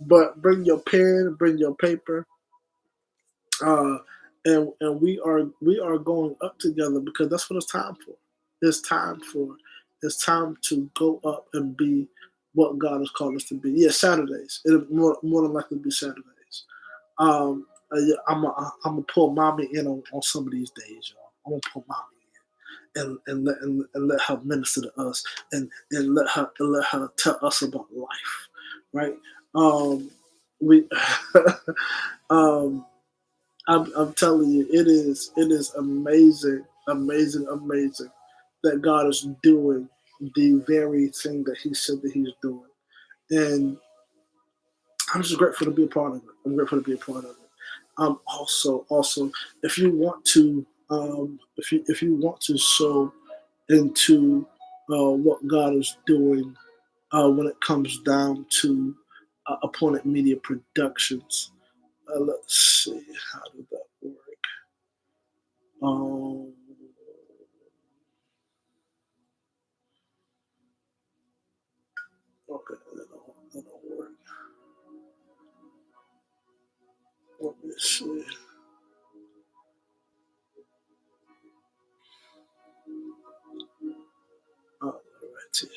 but bring your pen, bring your paper, uh, and we are going up together because that's what it's time for. It's time for it's time to go up and be what God has called us to be. Yeah, Saturdays. It'll more than likely be Saturdays. Yeah, I'm gonna pull mommy in on some of these days, y'all. I'm gonna pull mommy and let her minister to us and let her tell us about life, right? We um I'm telling you, it is amazing that God is doing the very thing that He said that He's doing, and I'm just grateful to be a part of it. I'm grateful to be a part of it. Also, if you want to, if you want to sow into what God is doing when it comes down to Appointed Media Productions, let's see how did that work. Um, okay, that don't work. Let me see. Alrighty.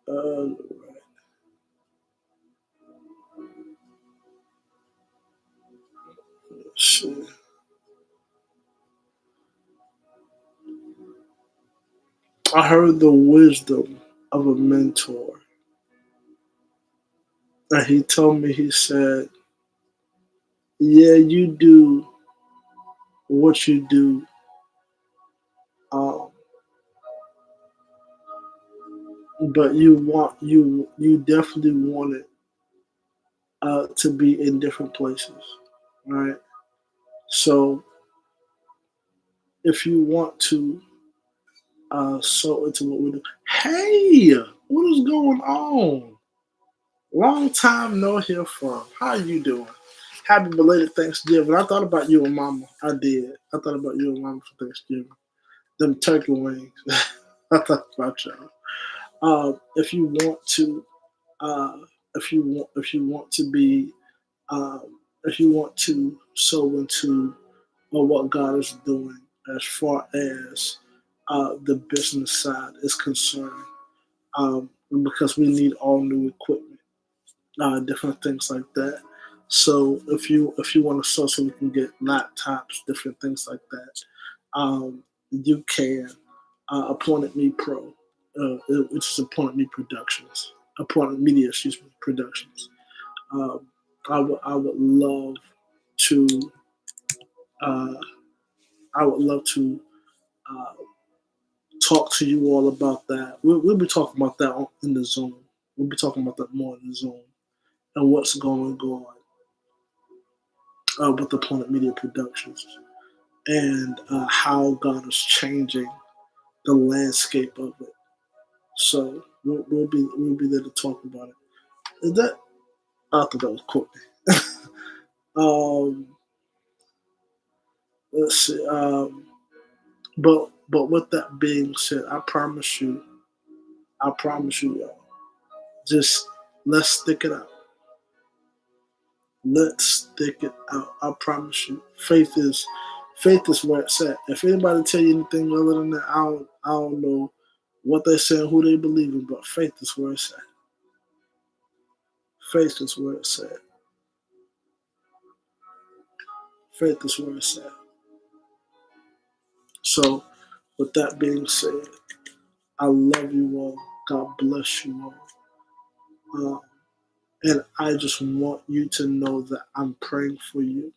Alright. Let's see. I heard the wisdom of a mentor, and he told me, he said, "Yeah, you do what you do, um, but you definitely want it to be in different places, right? So if you want to sow into what we do, hey, what is going on? Long time no hear from. How you doing? Happy belated Thanksgiving. I thought about you and Mama. I did. I thought about you and Mama for Thanksgiving. Them turkey wings. I thought about y'all. If you want to, uh, if you want to be, if you want to sow into what God is doing as far as the business side is concerned, because we need all new equipment, different things like that. So if you want to sow so we can get laptops, different things like that, you can. Appointed Me Pro, which is Appointed Me Productions, Appointed Media, excuse me, Productions. Um, I would love to uh, I would love to uh, talk to you all about that. We'll be talking about that in the Zoom. We'll be talking about that more in the Zoom and what's going on with Appointed Media Productions and how God is changing the landscape of it. So we'll be there to talk about it. Is that I thought that was Courtney. um, let's see. But with that being said, I promise you, y'all, just let's stick it out. Let's stick it out. I promise you. Faith is where it's at. If anybody tell you anything other than that, I don't know what they say and who they believe in, but faith is where it's at. Faith is where it's at. Faith is where it's at. So, with that being said, I love you all. God bless you all. And I just want you to know that I'm praying for you.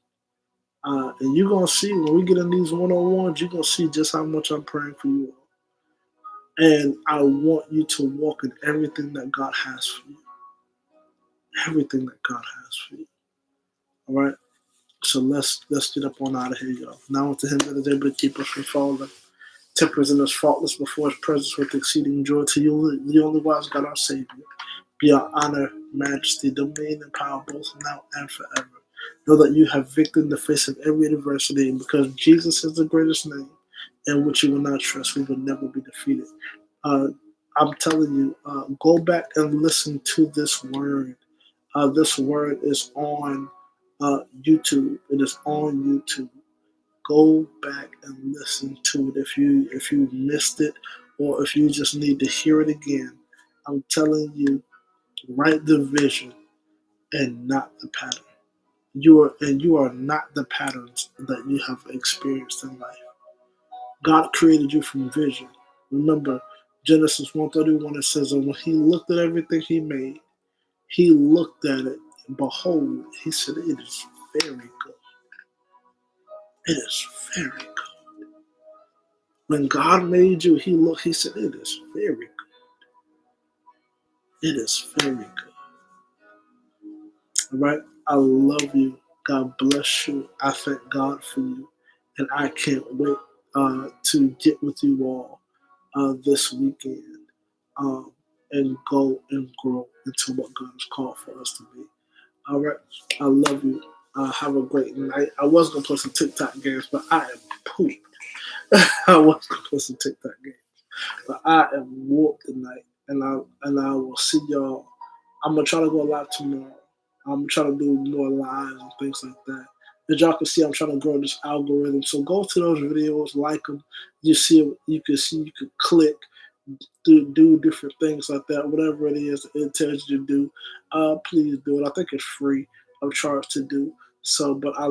And you're going to see when we get in these one on ones, you're going to see just how much I'm praying for you all. And I want you to walk in everything that God has for you. Everything that God has for you. All right? So let's get up on out of here, y'all. Now unto him that is able to keep us from falling. Tempers in us faultless before his presence with exceeding joy to you, the only wise God our Savior. Be our honor, majesty, domain, and power both now and forever. Know that you have victory in the face of every adversity, and because Jesus is the greatest name, in which you will not trust, we will never be defeated. Uh, I'm telling you, go back and listen to this word. This word is on YouTube. It is on YouTube. Go back and listen to it if you missed it or if you just need to hear it again. I'm telling you, write the vision and not the pattern. You are not the patterns that you have experienced in life. God created you from vision. Remember, Genesis 1:31, it says that when he looked at everything he made, he looked at it, and behold, he said, it is very good. It is very good. When God made you, he said, it is very good. It is very good. All right? I love you. God bless you. I thank God for you. And I can't wait to get with you all this weekend um, and go and grow into what God has called for us to be. All right. I love you. Have a great night. I was going to play some TikTok games, but I am pooped. I was going to play some TikTok games, but I am whooped tonight. And I will see y'all. I'm going to try to go live tomorrow. I'm trying to do more lives and things like that. As y'all can see, I'm trying to grow this algorithm. So go to those videos, like them. You can click, do different things like that. Whatever it is it tells you to do, please do it. I think it's free of charge to do. So, but I